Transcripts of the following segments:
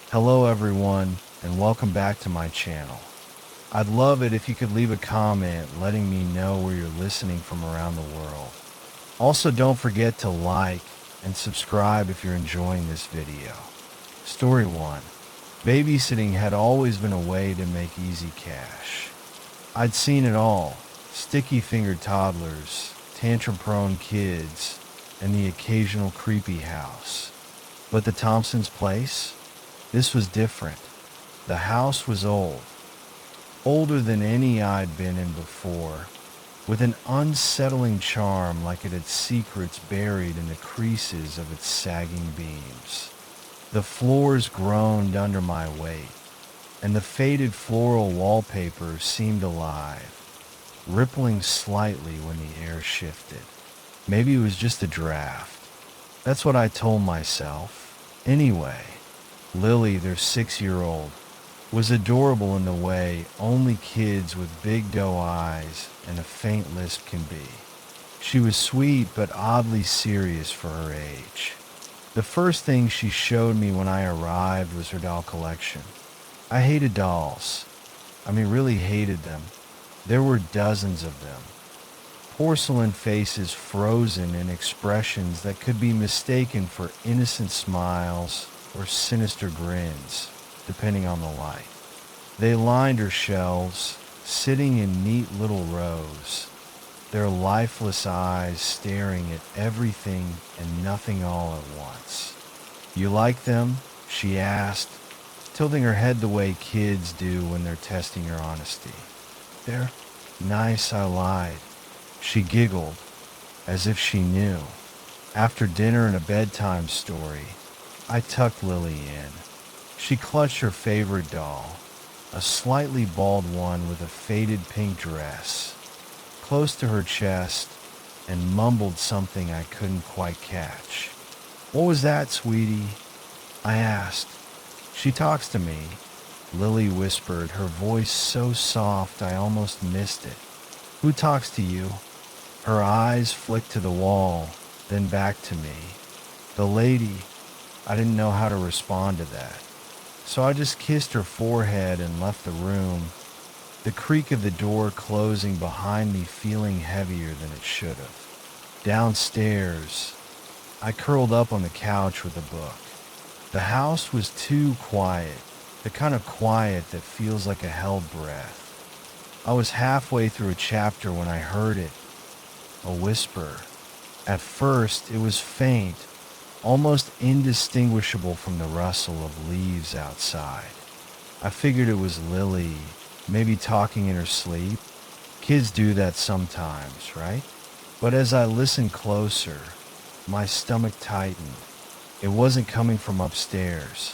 Hello everyone, and welcome back to my channel. I'd love it if you could leave a comment letting me know where you're listening from around the world. Also, don't forget to like and subscribe if you're enjoying this video. Story 1. Babysitting had always been a way to make easy cash. I'd seen it all: sticky-fingered toddlers, tantrum-prone kids, and the occasional creepy house. But the Thompsons' place? This was different. The house was old, older than any I'd been in before, with an unsettling charm like it had secrets buried in the creases of its sagging beams. The floors groaned under my weight, and the faded floral wallpaper seemed alive, rippling slightly when the air shifted. Maybe it was just a draft. That's what I told myself. Anyway, Lily, their 6-year-old, was adorable in the way only kids with big doe eyes and a faint lisp can be. She was sweet but oddly serious for her age. The first thing she showed me when I arrived was her doll collection. I hated dolls. Really hated them. There were dozens of them. Porcelain faces frozen in expressions that could be mistaken for innocent smiles or sinister grins, depending on the light. They lined her shelves, sitting in neat little rows, their lifeless eyes staring at everything and nothing all at once. "You like them?" she asked, tilting her head the way kids do when they're testing your honesty. "They're nice," I lied. She giggled, as if she knew. After dinner and a bedtime story, I tucked Lily in. She clutched her favorite doll, a slightly bald one with a faded pink dress, close to her chest, and mumbled something I couldn't quite catch. "What was that, sweetie?" I asked. "She talks to me," Lily whispered, her voice so soft I almost missed it. "Who talks to you?" Her eyes flicked to the wall, then back to me. "The lady." I didn't know how to respond to that, so I just kissed her forehead and left the room, the creak of the door closing behind me feeling heavier than it should have. Downstairs, I curled up on the couch with a book. The house was too quiet, the kind of quiet that feels like a held breath. I was halfway through a chapter when I heard it, a whisper. At first, it was faint, almost indistinguishable from the rustle of leaves outside. I figured it was Lily, maybe talking in her sleep. Kids do that sometimes, right? But as I listened closer, my stomach tightened. It wasn't coming from upstairs.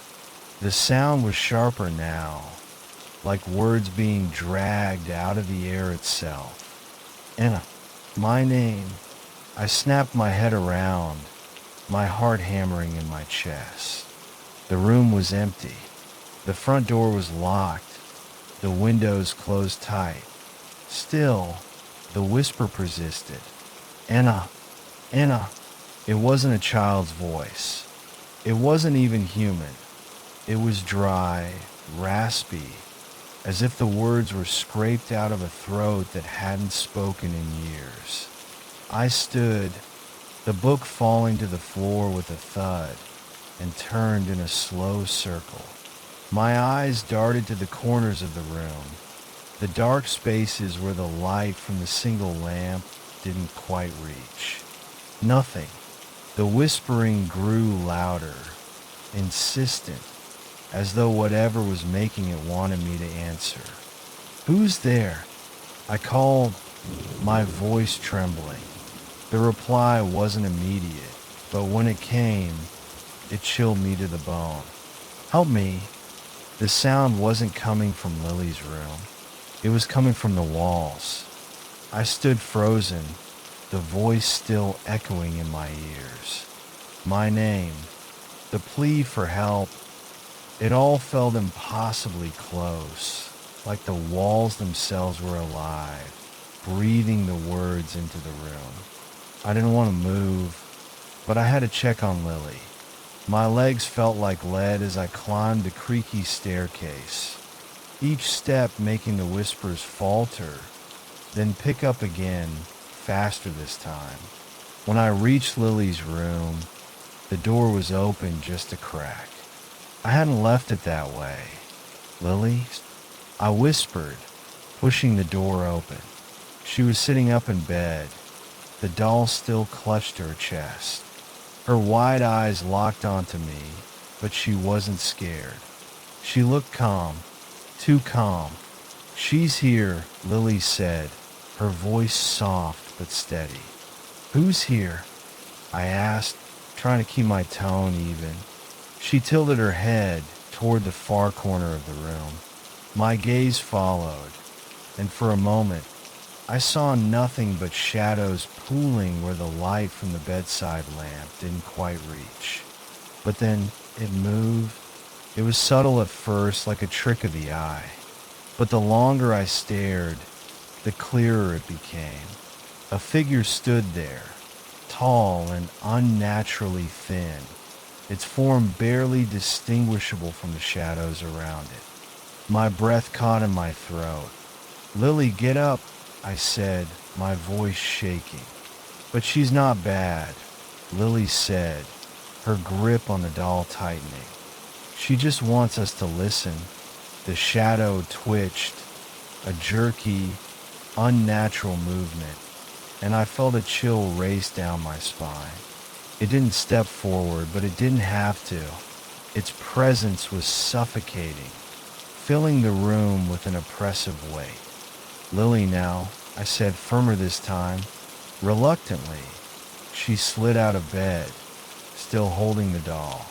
The sound was sharper now, like words being dragged out of the air itself. "Anna, my name." I snapped my head around, my heart hammering in my chest. The room was empty. The front door was locked, the windows closed tight. Still, the whisper persisted. "Anna, Anna." It wasn't a child's voice. It wasn't even human. It was dry, raspy, as if the words were scraped out of a throat that hadn't spoken in years. I stood, the book falling to the floor with a thud, and turned in a slow circle. My eyes darted to the corners of the room, the dark spaces where the light from the single lamp didn't quite reach. Nothing. The whispering grew louder, insistent, as though whatever was making it wanted me to answer. "Who's there?" I called, my voice trembling. The reply wasn't immediate, but when it came, it chilled me to the bone. "Help me." The sound wasn't coming from Lily's room. It was coming from the walls. I stood frozen, the voice still echoing in my ears. My name, the plea for help. It all felt impossibly close, like the walls themselves were alive, breathing the words into the room. I didn't want to move, but I had to check on Lily. My legs felt like lead as I climbed the creaky staircase, each step making the whispers falter, then pick up again, faster this time. When I reached Lily's room, the door was open just a crack. I hadn't left it that way. "Lily?" I whispered, pushing the door open. She was sitting up in bed, the doll still clutched to her chest. Her wide eyes locked onto me, but she wasn't scared. She looked calm, too calm. "She's here," Lily said, her voice soft but steady. "Who's here?" I asked, trying to keep my tone even. She tilted her head toward the far corner of the room. My gaze followed, and for a moment, I saw nothing but shadows pooling where the light from the bedside lamp didn't quite reach. But then it moved. It was subtle at first, like a trick of the eye. But the longer I stared, the clearer it became. A figure stood there, tall and unnaturally thin, its form barely distinguishable from the shadows around it. My breath caught in my throat. "Lily, get up," I said, my voice shaking. "But she's not bad," Lily said, her grip on the doll tightening. "She just wants us to listen." The shadow twitched, a jerky, unnatural movement, and I felt a chill race down my spine. It didn't step forward, but it didn't have to. Its presence was suffocating, filling the room with an oppressive weight. "Lily now," I said, firmer this time. Reluctantly, she slid out of bed, still holding the doll.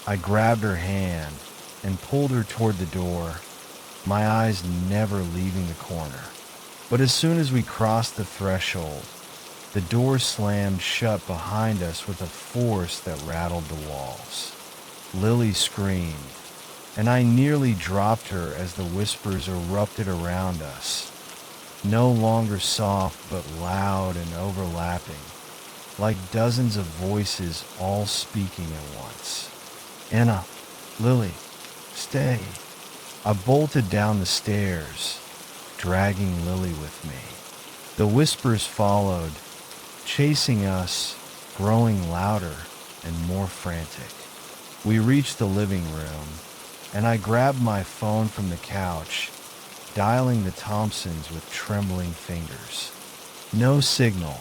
I grabbed her hand and pulled her toward the door, my eyes never leaving the corner. But as soon as we crossed the threshold, the door slammed shut behind us with a force that rattled the walls. Lily screamed, and I nearly dropped her as the whispers erupted around us, no longer soft but loud and overlapping, like dozens of voices all speaking at once. "Anna, Lily, stay." I bolted down the stairs, dragging Lily with me. The whispers followed, chasing us, growing louder and more frantic. We reached the living room, and I grabbed my phone from the couch, dialing the Thompsons with trembling fingers. No signal.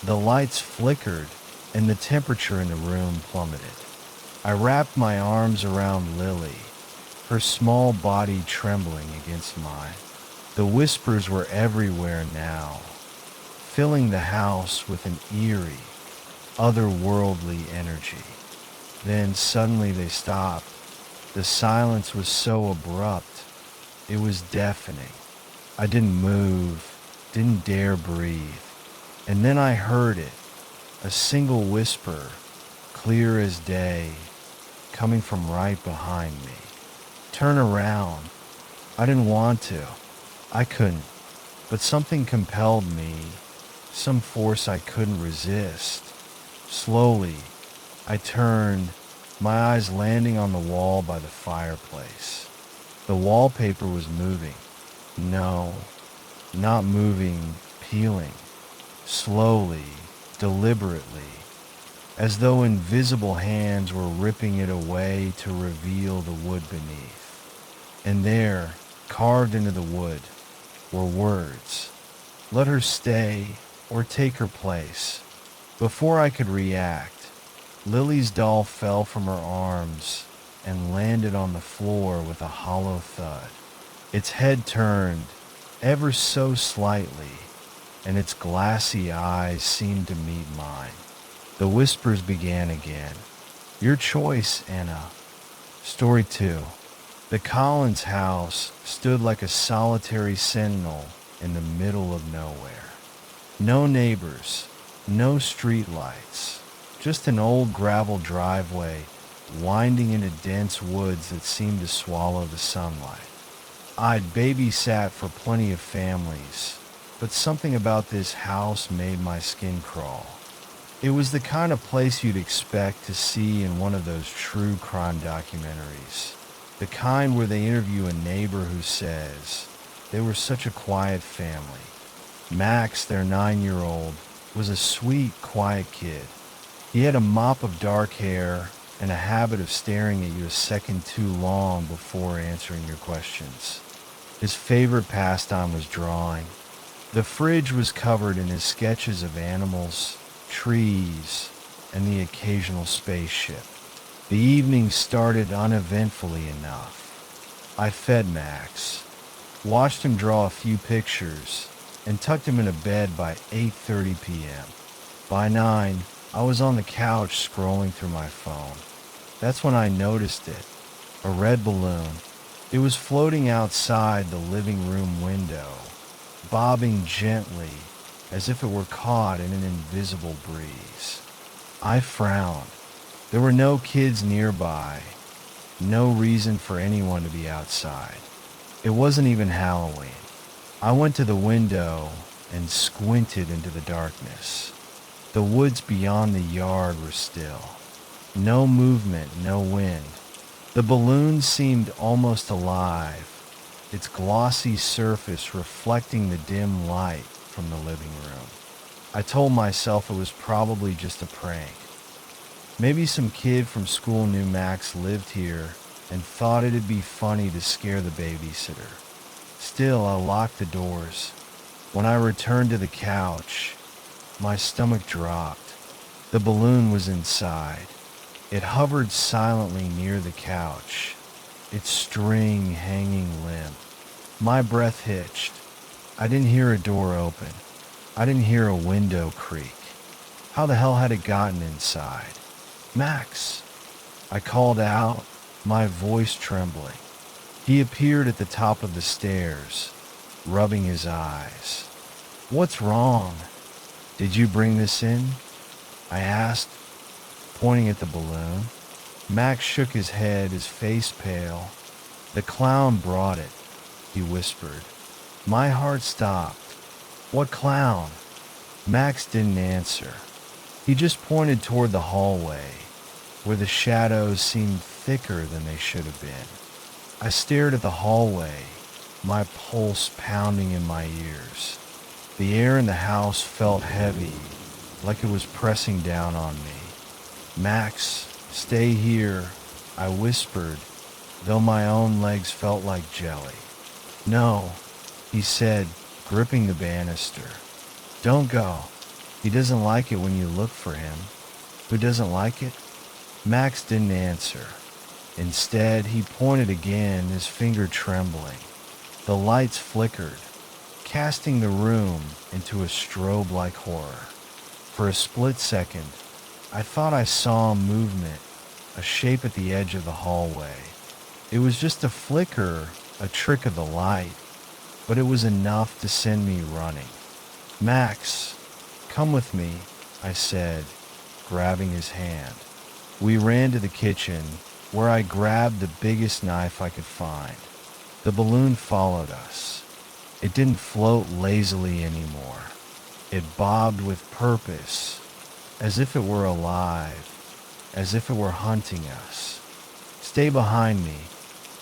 The lights flickered, and the temperature in the room plummeted. I wrapped my arms around Lily, her small body trembling against mine. The whispers were everywhere now, filling the house with an eerie, otherworldly energy. Then suddenly they stopped. The silence was so abrupt, it was deafening. I didn't move, didn't dare breathe. And then I heard it, a single whisper, clear as day, coming from right behind me. "Turn around." I didn't want to. I couldn't. But something compelled me, some force I couldn't resist. Slowly, I turned, my eyes landing on the wall by the fireplace. The wallpaper was moving. No, not moving, peeling. Slowly, deliberately, as though invisible hands were ripping it away to reveal the wood beneath. And there, carved into the wood, were words. "Let her stay or take her place." Before I could react, Lily's doll fell from her arms and landed on the floor with a hollow thud. Its head turned, ever so slightly, and its glassy eyes seemed to meet mine. The whispers began again. "Your choice, Anna." Story 2. The Collins house stood like a solitary sentinel in the middle of nowhere. No neighbors, no street lights, just an old gravel driveway winding into dense woods that seemed to swallow the sunlight. I'd babysat for plenty of families, but something about this house made my skin crawl. It was the kind of place you'd expect to see in one of those true crime documentaries. The kind where they interview a neighbor who says, they were such a quiet family. Max, their 9-year-old, was a sweet, quiet kid. He had a mop of dark hair and a habit of staring at you a second too long before answering your questions. His favorite pastime was drawing. The fridge was covered in his sketches of animals, trees, and the occasional spaceship. The evening started uneventfully enough. I fed Max, watched him draw a few pictures, and tucked him into bed by 8:30 p.m. By 9, I was on the couch scrolling through my phone. That's when I noticed it, a red balloon. It was floating outside the living room window, bobbing gently as if it were caught in an invisible breeze. I frowned. There were no kids nearby, no reason for anyone to be outside. It wasn't even Halloween. I went to the window and squinted into the darkness. The woods beyond the yard were still. No movement, no wind. The balloon seemed almost alive, its glossy surface reflecting the dim light from the living room. I told myself it was probably just a prank. Maybe some kid from school knew Max lived here and thought it'd be funny to scare the babysitter. Still, I locked the doors. When I returned to the couch, my stomach dropped. The balloon was inside. It hovered silently near the couch, its string hanging limp. My breath hitched. I didn't hear a door open. I didn't hear a window creak. How the hell had it gotten inside? Max! I called out, my voice trembling. He appeared at the top of the stairs, rubbing his eyes. What's wrong? Did you bring this in? I asked, pointing at the balloon. Max shook his head, his face pale. The clown brought it, he whispered. My heart stopped. What clown? Max didn't answer. He just pointed toward the hallway, where the shadows seemed thicker than they should have been. I stared at the hallway, my pulse pounding in my ears. The air in the house felt heavy, like it was pressing down on me. Max, stay here, I whispered, though my own legs felt like jelly. No, he said, gripping the banister. Don't go. He doesn't like it when you look for him. Who doesn't like it? Max didn't answer. Instead, he pointed again, his finger trembling. The lights flickered, casting the room into a strobe-like horror. For a split second, I thought I saw movement, a shape at the edge of the hallway. It was just a flicker, a trick of the light, but it was enough to send me running. Max, come with me, I said, grabbing his hand. We ran to the kitchen, where I grabbed the biggest knife I could find. The balloon followed us. It didn't float lazily anymore. It bobbed with purpose, as if it were alive, as if it were hunting us. Stay behind me,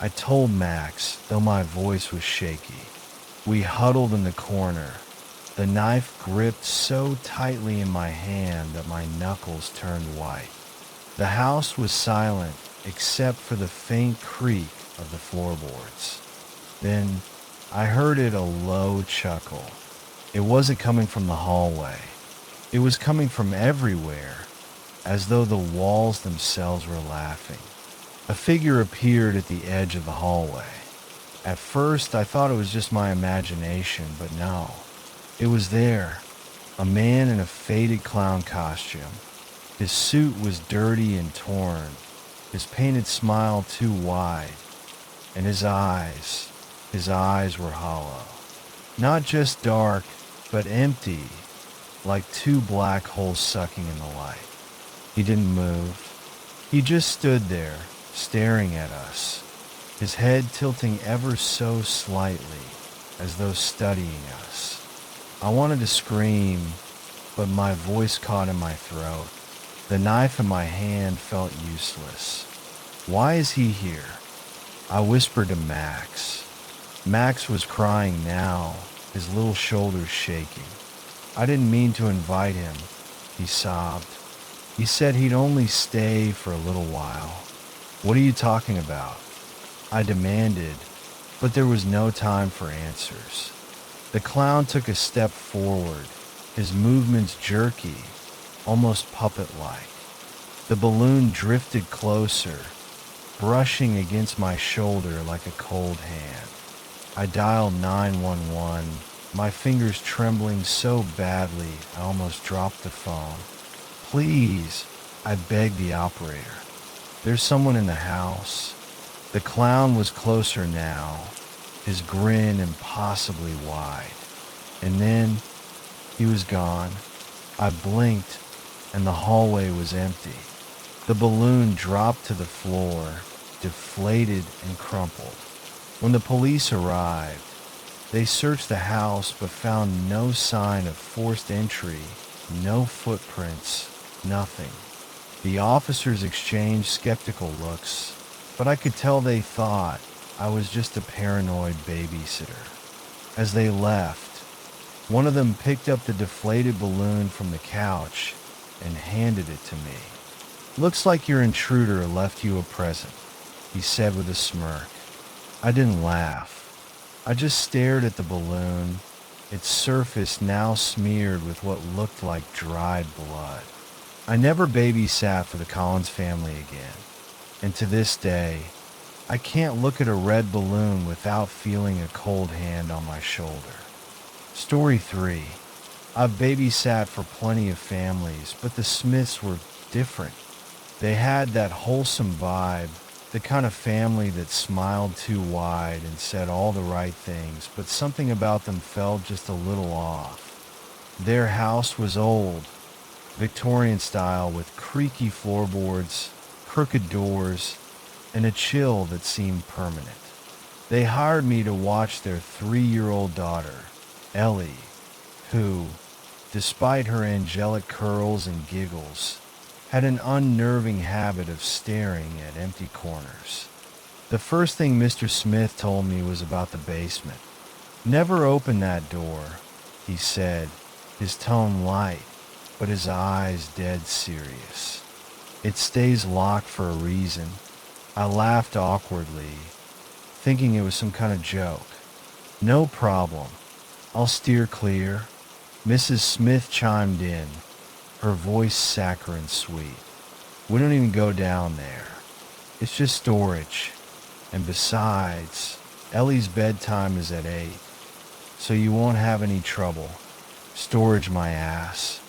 I told Max, though my voice was shaky. We huddled in the corner, the knife gripped so tightly in my hand that my knuckles turned white. The house was silent except for the faint creak of the floorboards. Then I heard it, a low chuckle. It wasn't coming from the hallway. It was coming from everywhere, as though the walls themselves were laughing. A figure appeared at the edge of the hallway. At first, I thought it was just my imagination, but no. It was there, a man in a faded clown costume. His suit was dirty and torn, his painted smile too wide, and his eyes were hollow. Not just dark, but empty, like two black holes sucking in the light. He didn't move. He just stood there, staring at us, his head tilting ever so slightly, as though studying us. I wanted to scream, but my voice caught in my throat. The knife in my hand felt useless. Why is he here? I whispered to Max. Max was crying now, his little shoulders shaking. I didn't mean to invite him, he sobbed. He said he'd only stay for a little while. What are you talking about? I demanded, but there was no time for answers. The clown took a step forward, his movements jerky, almost puppet-like. The balloon drifted closer, brushing against my shoulder like a cold hand. I dialed 911, my fingers trembling so badly I almost dropped the phone. Please, I begged the operator. There's someone in the house. The clown was closer now, his grin impossibly wide. And then he was gone. I blinked, and the hallway was empty. The balloon dropped to the floor, deflated and crumpled. When the police arrived, they searched the house but found no sign of forced entry, no footprints, nothing. The officers exchanged skeptical looks, but I could tell they thought I was just a paranoid babysitter. As they left, one of them picked up the deflated balloon from the couch and handed it to me. Looks like your intruder left you a present, he said with a smirk. I didn't laugh. I just stared at the balloon, its surface now smeared with what looked like dried blood. I never babysat for the Collins family again, and to this day, I can't look at a red balloon without feeling a cold hand on my shoulder. Story 3. I've babysat for plenty of families, but the Smiths were different. They had that wholesome vibe, the kind of family that smiled too wide and said all the right things, but something about them felt just a little off. Their house was old, Victorian style with creaky floorboards, crooked doors, and a chill that seemed permanent. They hired me to watch their 3-year-old daughter, Ellie, who, despite her angelic curls and giggles, had an unnerving habit of staring at empty corners. The first thing Mr. Smith told me was about the basement. Never open that door, he said, his tone light, but his eyes dead serious. It stays locked for a reason. I laughed awkwardly, thinking it was some kind of joke. No problem. I'll steer clear. Mrs. Smith chimed in, her voice saccharine sweet. We don't even go down there. It's just storage. And besides, Ellie's bedtime is at 8, so you won't have any trouble. Storage my ass.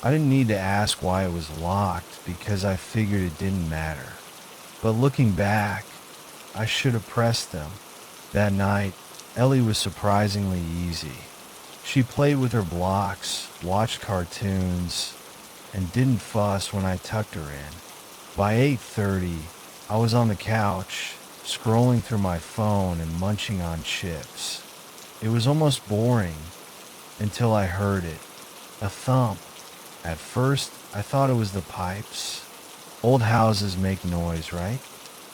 I didn't need to ask why it was locked because I figured it didn't matter. But looking back, I should have pressed them. That night, Ellie was surprisingly easy. She played with her blocks, watched cartoons, and didn't fuss when I tucked her in. By 8:30, I was on the couch, scrolling through my phone and munching on chips. It was almost boring until I heard it, a thump. At first, I thought it was the pipes. Old houses make noise, right?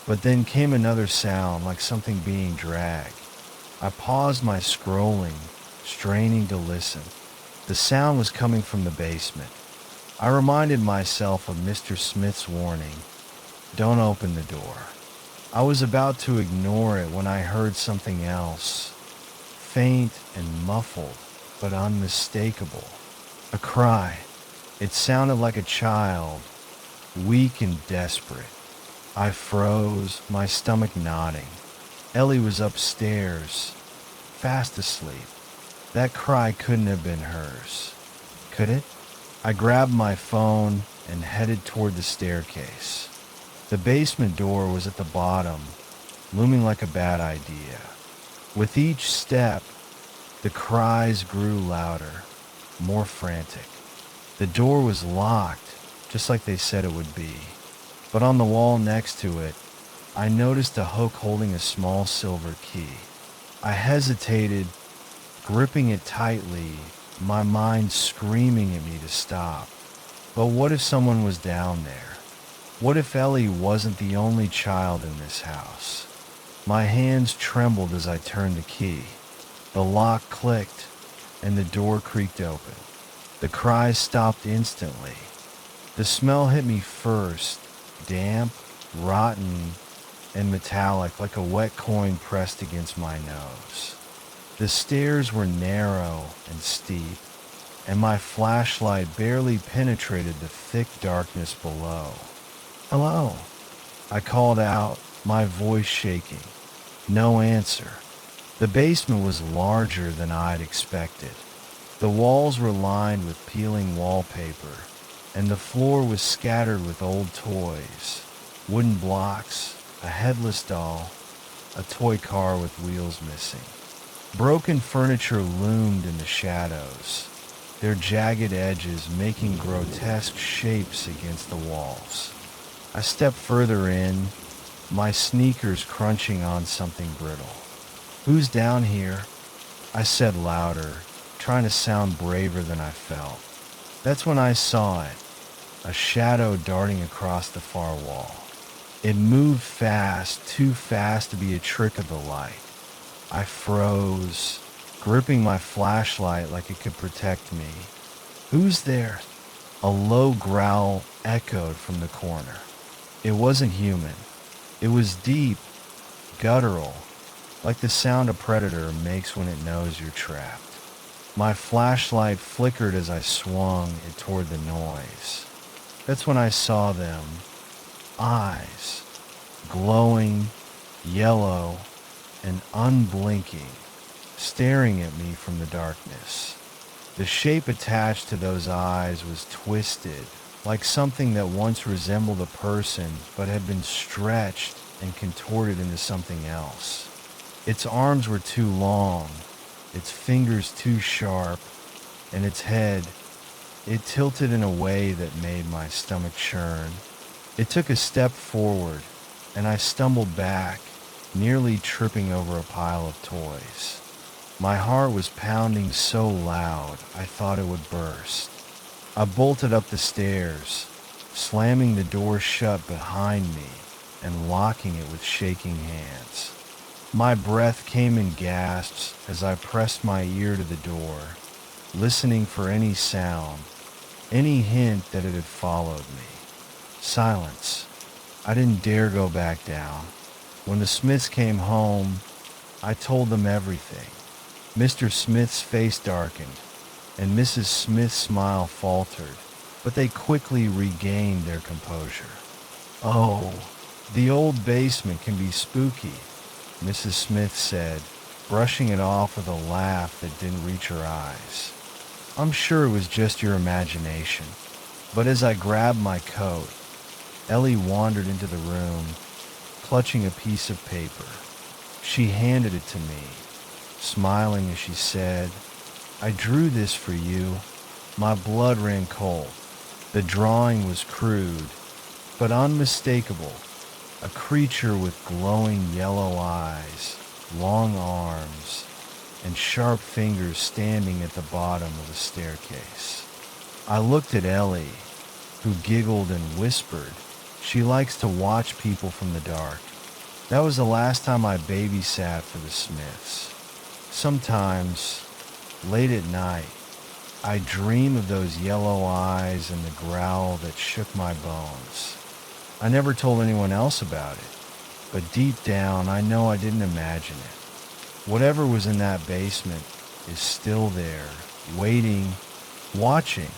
But then came another sound like something being dragged. I paused my scrolling, straining to listen. The sound was coming from the basement. I reminded myself of Mr. Smith's warning, don't open the door. I was about to ignore it when I heard something else, faint and muffled, but unmistakable. A cry. It sounded like a child, weak and desperate. I froze, my stomach knotting. Ellie was upstairs, fast asleep. That cry couldn't have been hers, could it? I grabbed my phone and headed toward the staircase. The basement door was at the bottom, looming like a bad idea. With each step, the cries grew louder, more frantic. The door was locked, just like they said it would be. But on the wall next to it, I noticed a hook holding a small silver key. I hesitated, gripping it tightly, my mind screaming at me to stop. But what if someone was down there? What if Ellie wasn't the only child in this house? My hands trembled as I turned the key. The lock clicked, and the door creaked open. The cries stopped instantly. The smell hit me first, damp, rotten, and metallic like a wet coin pressed against my nose. The stairs were narrow and steep, and my flashlight barely penetrated the thick darkness below. "Hello," I called out, my voice shaking. No answer. The basement was larger than I'd expected. The walls were lined with peeling wallpaper, and the floor was scattered with old toys, wooden blocks, a headless doll, a toy car with wheels missing. Broken furniture loomed in the shadows, their jagged edges making grotesque shapes against the walls. I stepped further in, my sneakers crunching on something brittle. "Who's down here?" I said louder, trying to sound braver than I felt. That's when I saw it, a shadow darting across the far wall. It moved fast, too fast to be a trick of the light. I froze, gripping my flashlight like it could protect me. "Who's there?" A low growl echoed from the corner. It wasn't human. It was deep, guttural, like the sound a predator makes when it knows you're trapped. My flashlight flickered as I swung it toward the noise. That's when I saw them. Eyes, glowing, yellow, and unblinking, staring at me from the darkness. The shape attached to those eyes was twisted, like something that once resembled a person but had been stretched and contorted into something else. Its arms were too long, its fingers too sharp, and its head, it tilted in a way that made my stomach churn. It took a step forward, and I stumbled back, nearly tripping over a pile of toys. My heart was pounding so loud I thought it would burst. I bolted up the stairs, slamming the door shut behind me and locking it with shaking hands. My breath came in gasps as I pressed my ear to the door, listening for any sound, any hint that it had followed me. Silence. I didn't dare go back down. When the Smiths came home, I told them everything. Mr. Smith's face darkened, and Mrs. Smith's smile faltered, but they quickly regained their composure. "Oh, the old basement can be spooky," Mrs. Smith said, brushing it off with a laugh that didn't reach her eyes. "I'm sure it was just your imagination." But as I grabbed my coat, Ellie wandered into the room, clutching a piece of paper. She handed it to me, smiling as she said, "I drew this for you." My blood ran cold. The drawing was crude, but unmistakable. A creature with glowing yellow eyes, long arms, and sharp fingers standing at the bottom of the staircase. I looked at Ellie, who giggled and whispered she likes to watch people from the dark. That was the last time I babysat for the Smiths. Sometimes, late at night, I dream of those yellow eyes and the growl that shook my bones. I never told anyone else about it, but deep down I know I didn't imagine it. Whatever was in that basement is still there, waiting, watching.